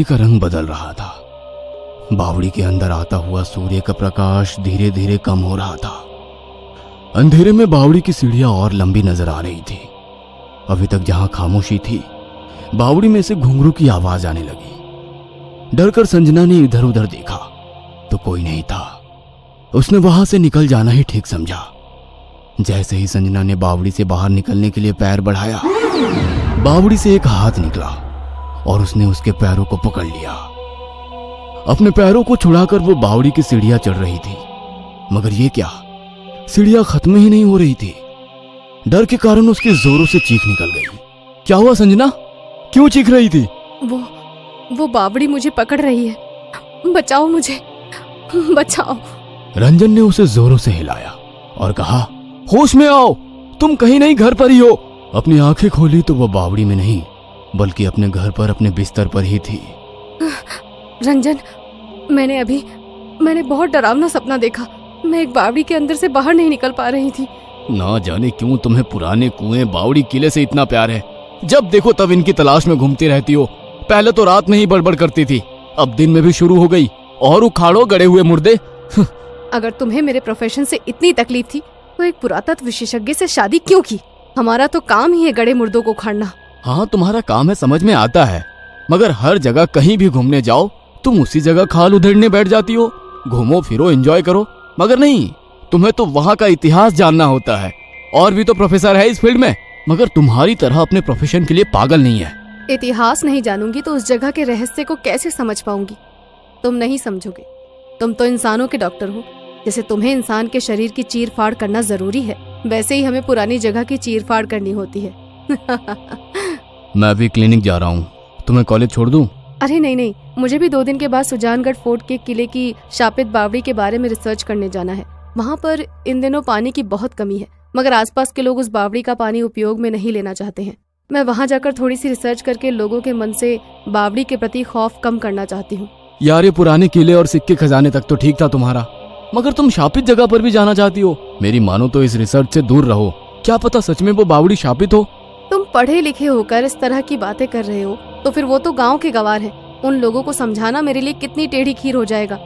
पानी का रंग बदल रहा था। बावड़ी के अंदर आता हुआ सूर्य का प्रकाश धीरे धीरे कम हो रहा था। अंधेरे में बावड़ी की सीढ़ियां और लंबी नजर आ रही थी। अभी तक जहां खामोशी थी, बावड़ी में से घुंघरू की आवाज आने लगी। डरकर संजना ने इधर उधर देखा तो कोई नहीं था। उसने वहां से निकल जाना ही ठीक समझा। जैसे ही संजना ने बावड़ी से बाहर निकलने के लिए पैर बढ़ाया, बावड़ी से एक हाथ निकला और उसने उसके पैरों को पकड़ लिया। अपने पैरों को छुड़ाकर वो बावड़ी की सीढ़ियां चढ़ रही थी, मगर ये क्या, सीढ़ियां खत्म ही नहीं हो रही थी। डर के कारण उसके जोरों से चीख निकल गई। क्या हुआ संजना, क्यों चीख रही थी? वो बावड़ी मुझे पकड़ रही है, बचाओ मुझे, बचाओ। रंजन ने उसे जोरों से हिलाया और कहा, होश में आओ, तुम कहीं नहीं घर पर ही हो। अपनी आंखें खोली तो वह बावड़ी में नहीं बल्कि अपने घर पर अपने बिस्तर पर ही थी। रंजन, मैंने बहुत डरावना सपना देखा। मैं एक बावड़ी के अंदर से बाहर नहीं निकल पा रही थी। ना जाने क्यों तुम्हें पुराने कुएं बावड़ी किले से इतना प्यार है। जब देखो तब इनकी तलाश में घूमती रहती हो। पहले तो रात में ही बड़बड़ करती थी, अब दिन में भी शुरू हो गई। और उखाड़ो गड़े हुए मुर्दे। अगर तुम्हें मेरे प्रोफेशन से इतनी तकलीफ थी तो एक पुरातत्व विशेषज्ञ से शादी क्यों की? हमारा तो काम ही है गड़े मुर्दों को उखाड़ना। हाँ, तुम्हारा काम है, समझ में आता है, मगर हर जगह कहीं भी घूमने जाओ तुम उसी जगह खाल उधेड़ने बैठ जाती हो। घूमो फिरो, एंजॉय करो, मगर नहीं, तुम्हें तो वहाँ का इतिहास जानना होता है। और भी तो प्रोफेसर है इस फील्ड में, मगर तुम्हारी तरह अपने प्रोफेशन के लिए पागल नहीं है। इतिहास नहीं जानूंगी तो उस जगह के रहस्य को कैसे समझ पाऊंगी? तुम नहीं समझोगे। तुम तो इंसानों के डॉक्टर हो। जैसे तुम्हें इंसान के शरीर की चीर फाड़ करना जरूरी है, वैसे ही हमें पुरानी जगह की चीर फाड़ करनी होती है। मैं भी क्लिनिक जा रहा हूँ, तुम्हें कॉलेज छोड़ दूँ? अरे नहीं, मुझे भी 2 दिन के बाद सुजानगढ़ फोर्ट के किले की शापित बावड़ी के बारे में रिसर्च करने जाना है। वहाँ पर इन दिनों पानी की बहुत कमी है, मगर आसपास के लोग उस बावड़ी का पानी उपयोग में नहीं लेना चाहते हैं। मैं वहाँ जाकर थोड़ी सी रिसर्च करके लोगों के मन से बावड़ी के प्रति खौफ कम करना चाहती हूँ। यार, ये पुराने किले और सिक्के खजाने तक तो ठीक था तुम्हारा, मगर तुम शापित जगह पर भी जाना चाहती हो। मेरी मानो तो इस रिसर्च से दूर रहो। क्या पता सच में वो बावड़ी शापित हो। तुम पढ़े लिखे होकर इस तरह की बातें कर रहे हो तो फिर वो तो गांव के गवार हैं। उन लोगों को समझाना मेरे लिए कितनी टेढ़ी खीर हो जाएगा।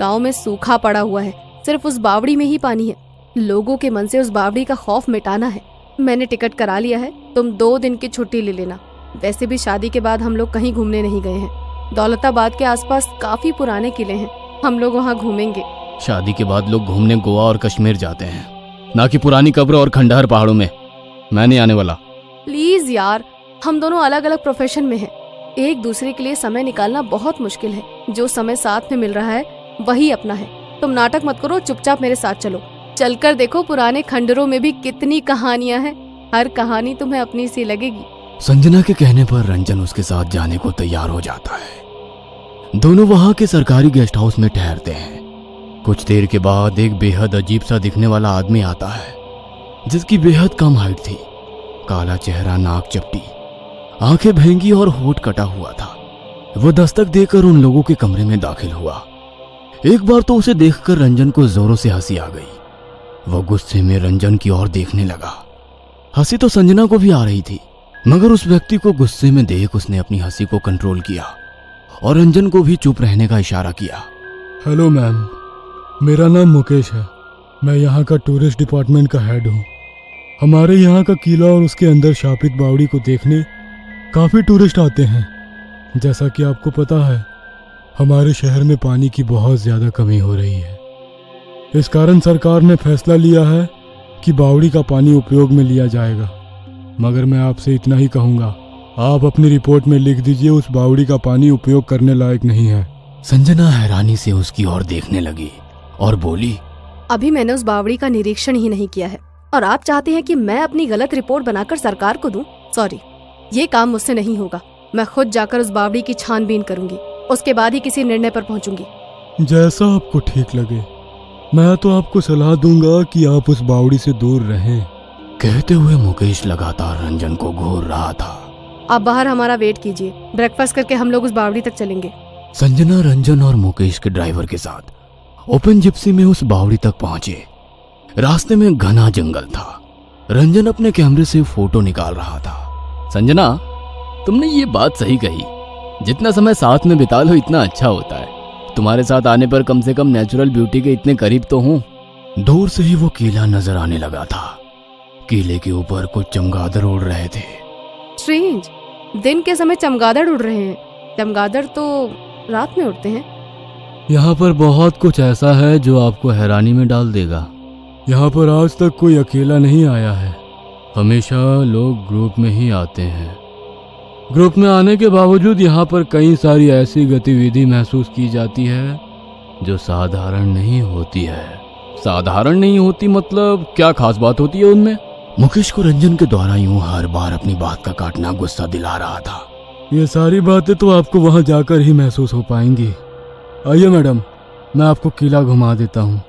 गांव में सूखा पड़ा हुआ है, सिर्फ उस बावड़ी में ही पानी है। लोगों के मन से उस बावड़ी का खौफ मिटाना है। मैंने टिकट करा लिया है, तुम 2 दिन की छुट्टी ले लेना। वैसे भी शादी के बाद हम लोग कहीं घूमने नहीं गए हैं। दौलताबाद के आसपास काफी पुराने किले हैं, हम लोग वहाँ घूमेंगे। शादी के बाद लोग घूमने गोवा और कश्मीर जाते हैं, ना कि पुरानी कब्र और खंडहर पहाड़ों में। मैं नहीं आने वाला। प्लीज यार, हम दोनों अलग अलग प्रोफेशन में हैं। एक दूसरे के लिए समय निकालना बहुत मुश्किल है। जो समय साथ में मिल रहा है वही अपना है। तुम नाटक मत करो, चुपचाप मेरे साथ चलो। चलकर देखो पुराने खंडरों में भी कितनी कहानियां हैं। हर कहानी तुम्हें अपनी सी लगेगी। संजना के कहने पर रंजन उसके साथ जाने को तैयार हो जाता है। दोनों वहाँ के सरकारी गेस्ट हाउस में ठहरते हैं। कुछ देर के बाद एक बेहद अजीब सा दिखने वाला आदमी आता है, जिसकी बेहद कम हाइट थी। काला चेहरा, नाक चपटी, आंखें भेंगी और होठ कटा हुआ था। वो दस्तक देकर उन लोगों के कमरे में दाखिल हुआ। एक बार तो उसे देखकर रंजन को जोरों से हंसी आ गई। वो गुस्से में रंजन की ओर देखने लगा। हंसी तो संजना को भी आ रही थी, मगर उस व्यक्ति को गुस्से में देख उसने अपनी हंसी को कंट्रोल किया और रंजन को भी चुप रहने का इशारा किया। हेलो मैम, मेरा नाम मुकेश है। मैं यहाँ का टूरिस्ट डिपार्टमेंट का हेड हूँ। हमारे यहाँ का किला और उसके अंदर शापित बावड़ी को देखने काफ़ी टूरिस्ट आते हैं। जैसा कि आपको पता है, हमारे शहर में पानी की बहुत ज़्यादा कमी हो रही है। इस कारण सरकार ने फैसला लिया है कि बावड़ी का पानी उपयोग में लिया जाएगा। मगर मैं आपसे इतना ही कहूँगा, आप अपनी रिपोर्ट में लिख दीजिए उस बावड़ी का पानी उपयोग करने लायक नहीं है। संजना हैरानी से उसकी ओर देखने लगी और बोली, अभी मैंने उस बावड़ी का निरीक्षण ही नहीं किया है और आप चाहते हैं कि मैं अपनी गलत रिपोर्ट बनाकर सरकार को दूं? सॉरी, ये काम मुझसे नहीं होगा। मैं खुद जाकर उस बावड़ी की छानबीन करूंगी, उसके बाद ही किसी निर्णय पर पहुंचूंगी। जैसा आपको ठीक लगे। मैं तो आपको सलाह दूंगा कि आप उस बावड़ी से दूर रहें। कहते हुए मुकेश लगातार रंजन को घूर रहा था। आप बाहर हमारा वेट कीजिए, ब्रेकफास्ट करके हम लोग उस बावड़ी तक चलेंगे। संजना रंजन और मुकेश के ड्राइवर के साथ ओपन जिप्सी में उस बावड़ी तक पहुंचे। रास्ते में घना जंगल था। रंजन अपने कैमरे से फोटो निकाल रहा था। संजना, तुमने ये बात सही कही। जितना समय साथ में बिता लो इतना अच्छा होता है। तुम्हारे साथ आने पर कम से कम नेचुरल ब्यूटी के इतने करीब तो हूँ। दूर से ही वो किला नजर आने लगा था। किले के ऊपर कुछ चमगादड़ उड़ रहे थे। स्ट्रेंज, दिन के समय चमगादड़ उड़ रहे हैं। चमगादड़ तो रात में उड़ते हैं। यहाँ पर बहुत कुछ ऐसा है जो आपको हैरानी में डाल देगा। यहाँ पर आज तक कोई अकेला नहीं आया है, हमेशा लोग ग्रुप में ही आते हैं। ग्रुप में आने के बावजूद यहाँ पर कई सारी ऐसी गतिविधि महसूस की जाती है जो साधारण नहीं होती है। साधारण नहीं होती मतलब क्या खास बात होती है उनमें? मुकेश को रंजन के द्वारा यूं हर बार अपनी बात का काटना गुस्सा दिला रहा था। ये सारी बातें तो आपको वहाँ जाकर ही महसूस हो पाएंगी। आइए मैडम, मैं आपको किला घुमा देता हूँ,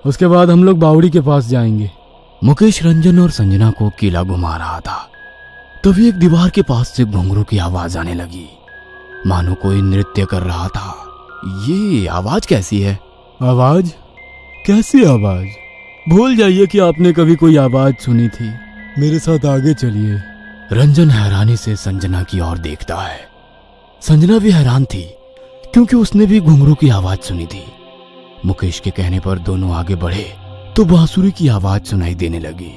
उसके बाद हम लोग बावड़ी के पास जाएंगे। मुकेश रंजन और संजना को किला घुमा रहा था। तभी एक दीवार के पास से घुंघरू की आवाज आने लगी, मानो कोई नृत्य कर रहा था। ये आवाज कैसी है? आवाज? कैसी आवाज? भूल जाइए कि आपने कभी कोई आवाज सुनी थी। मेरे साथ आगे चलिए। रंजन हैरानी से संजना की ओर देखता है। संजना भी हैरान थी क्योंकि उसने भी घुंघरू की आवाज सुनी थी। मुकेश के कहने पर दोनों आगे बढ़े तो बांसुरी की आवाज सुनाई देने लगी।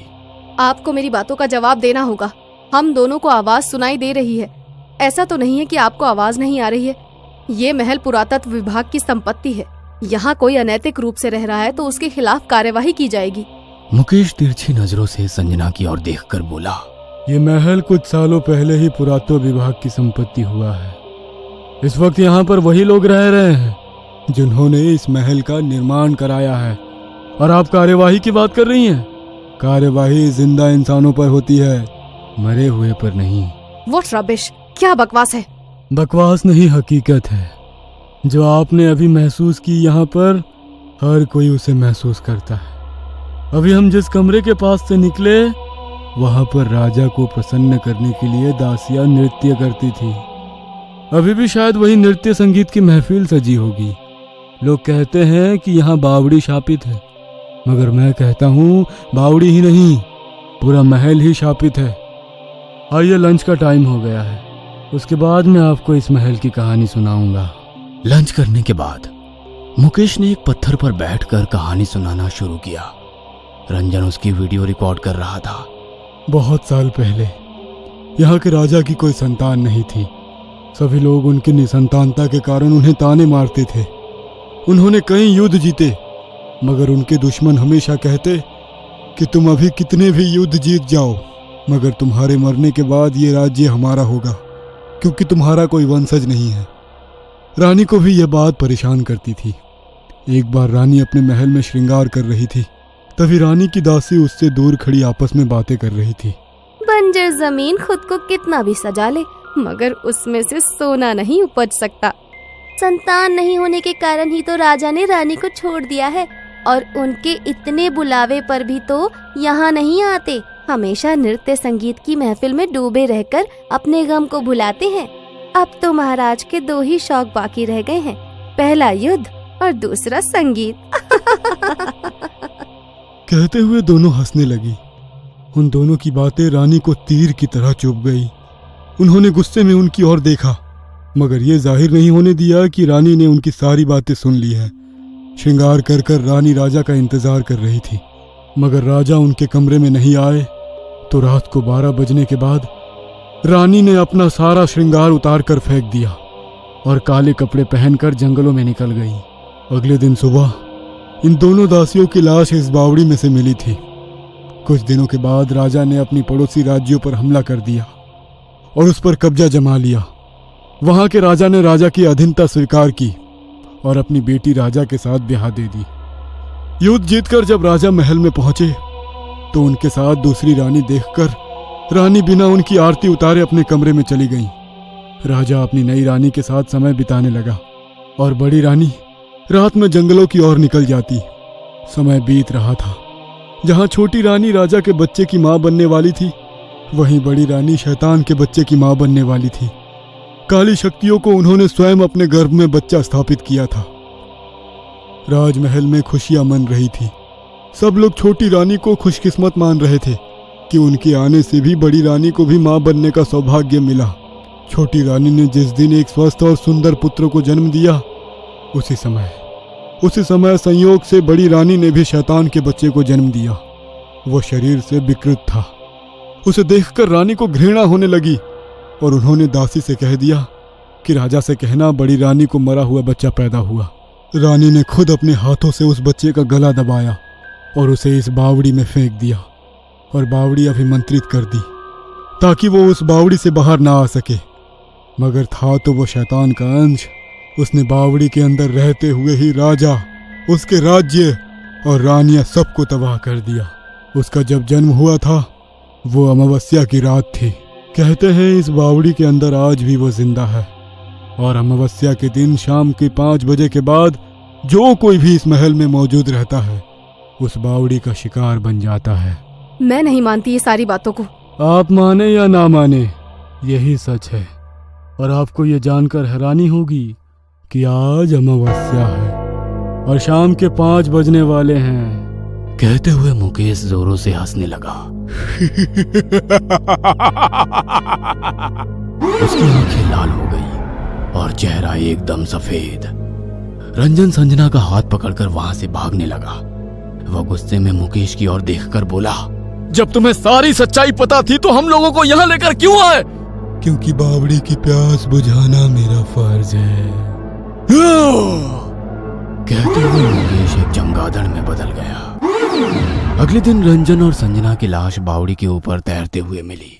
आपको मेरी बातों का जवाब देना होगा। हम दोनों को आवाज सुनाई दे रही है। ऐसा तो नहीं है कि आपको आवाज नहीं आ रही है। ये महल पुरातत्व विभाग की संपत्ति है। यहाँ कोई अनैतिक रूप से रह रहा है तो उसके खिलाफ कार्यवाही की जाएगी। मुकेश तिरछी नजरों से संजना की ओर देखकर बोला, ये महल कुछ सालों पहले ही पुरातत्व विभाग की संपत्ति हुआ है। इस वक्त यहाँ पर वही लोग रह रहे हैं जिन्होंने इस महल का निर्माण कराया है, और आप कार्यवाही की बात कर रही हैं। कार्यवाही जिंदा इंसानों पर होती है, मरे हुए पर नहीं। व्हाट रबिश, क्या बकवास है? बकवास नहीं, हकीकत है। जो आपने अभी महसूस की यहाँ पर हर कोई उसे महसूस करता है। अभी हम जिस कमरे के पास से निकले वहां पर राजा को प्रसन्न करने के लिए दासियां नृत्य करती थी। अभी भी शायद वही नृत्य संगीत की महफिल सजी होगी। लोग कहते हैं कि यहाँ बावड़ी शापित है, मगर मैं कहता हूँ बावड़ी ही नहीं, पूरा महल ही शापित है। आइए, लंच का टाइम हो गया है, उसके बाद मैं आपको इस महल की कहानी सुनाऊंगा। लंच करने के बाद मुकेश ने एक पत्थर पर बैठकर कहानी सुनाना शुरू किया। रंजन उसकी वीडियो रिकॉर्ड कर रहा था। बहुत साल पहले यहाँ के राजा की कोई संतान नहीं थी। सभी लोग उनकी निसंतानता के कारण उन्हें ताने मारते थे। उन्होंने कई युद्ध जीते, मगर उनके दुश्मन हमेशा कहते कि तुम अभी कितने भी युद्ध जीत जाओ, मगर तुम्हारे मरने के बाद ये राज्य हमारा होगा, क्योंकि तुम्हारा कोई वंशज नहीं है। रानी को भी यह बात परेशान करती थी। एक बार रानी अपने महल में श्रृंगार कर रही थी, तभी रानी की दासी उससे दूर खड़ी आपस में बातें कर रही थी। बंजर जमीन खुद को कितना भी सजा ले, मगर उसमें से सोना नहीं उपज सकता। संतान नहीं होने के कारण ही तो राजा ने रानी को छोड़ दिया है, और उनके इतने बुलावे पर भी तो यहाँ नहीं आते। हमेशा नृत्य संगीत की महफिल में डूबे रहकर अपने गम को भुलाते हैं। अब तो महाराज के दो ही शौक बाकी रह गए हैं, पहला युद्ध और दूसरा संगीत। कहते हुए दोनों हंसने लगी। उन दोनों की बातें रानी को तीर की तरह चुभ गई। उन्होंने गुस्से में उनकी ओर देखा, मगर ये जाहिर नहीं होने दिया कि रानी ने उनकी सारी बातें सुन ली है। श्रृंगार कर कर रानी राजा का इंतजार कर रही थी, मगर राजा उनके कमरे में नहीं आए। तो रात को 12 बजने के बाद रानी ने अपना सारा श्रृंगार उतार कर फेंक दिया और काले कपड़े पहनकर जंगलों में निकल गई। अगले दिन सुबह इन दोनों दासियों की लाश इस बावड़ी में से मिली थी। कुछ दिनों के बाद राजा ने अपनी पड़ोसी राज्यों पर हमला कर दिया और उस पर कब्जा जमा लिया। वहां के राजा ने राजा की अधीनता स्वीकार की और अपनी बेटी राजा के साथ ब्याह दे दी। युद्ध जीतकर जब राजा महल में पहुंचे तो उनके साथ दूसरी रानी देखकर रानी बिना उनकी आरती उतारे अपने कमरे में चली गई। राजा अपनी नई रानी के साथ समय बिताने लगा और बड़ी रानी रात में जंगलों की ओर निकल जाती। समय बीत रहा था। जहां छोटी रानी राजा के बच्चे की मां बनने वाली थी, वहीं बड़ी रानी शैतान के बच्चे की मां बनने वाली थी। काली शक्तियों को उन्होंने स्वयं अपने गर्भ में बच्चा स्थापित किया था। राजमहल में खुशियां मन रही थी। सब लोग छोटी रानी को खुशकिस्मत मान रहे थे कि उनके आने से भी बड़ी रानी को भी मां बनने का सौभाग्य मिला। छोटी रानी ने जिस दिन एक स्वस्थ और सुंदर पुत्र को जन्म दिया, उसी समय संयोग से बड़ी रानी ने भी शैतान के बच्चे को जन्म दिया। वो शरीर से विकृत था। उसे देखकर रानी को घृणा होने लगी और उन्होंने दासी से कह दिया कि राजा से कहना बड़ी रानी को मरा हुआ बच्चा पैदा हुआ। रानी ने खुद अपने हाथों से उस बच्चे का गला दबाया और उसे इस बावड़ी में फेंक दिया और बावड़ी अभिमंत्रित कर दी ताकि वो उस बावड़ी से बाहर ना आ सके। मगर था तो वो शैतान का अंश। उसने बावड़ी के अंदर रहते हुए ही राजा, उसके राज्य और रानियां सबको तबाह कर दिया। उसका जब जन्म हुआ था वो अमावस्या की रात थी। कहते हैं इस बावड़ी के अंदर आज भी वो जिंदा है और अमावस्या के दिन शाम के 5 बजे के बाद जो कोई भी इस महल में मौजूद रहता है उस बावड़ी का शिकार बन जाता है। मैं नहीं मानती ये सारी बातों को। आप माने या ना माने, यही सच है। और आपको ये जानकर हैरानी होगी कि आज अमावस्या है और शाम के 5 बजने वाले हैं। कहते हुए मुकेश जोरों से हंसने लगा। उसकी आंखें लाल हो गई और चेहरा एकदम सफेद। रंजन संजना का हाथ पकड़कर वहां से भागने लगा। वह गुस्से में मुकेश की ओर देखकर बोला, जब तुम्हें सारी सच्चाई पता थी तो हम लोगों को यहाँ लेकर क्यों आए? क्योंकि बावड़ी की प्यास बुझाना मेरा फर्ज है। कहते हुए मुकेश एक चमगादड़ में बदल गया। अगले दिन रंजन और संजना की लाश बावड़ी के ऊपर तैरते हुए मिली।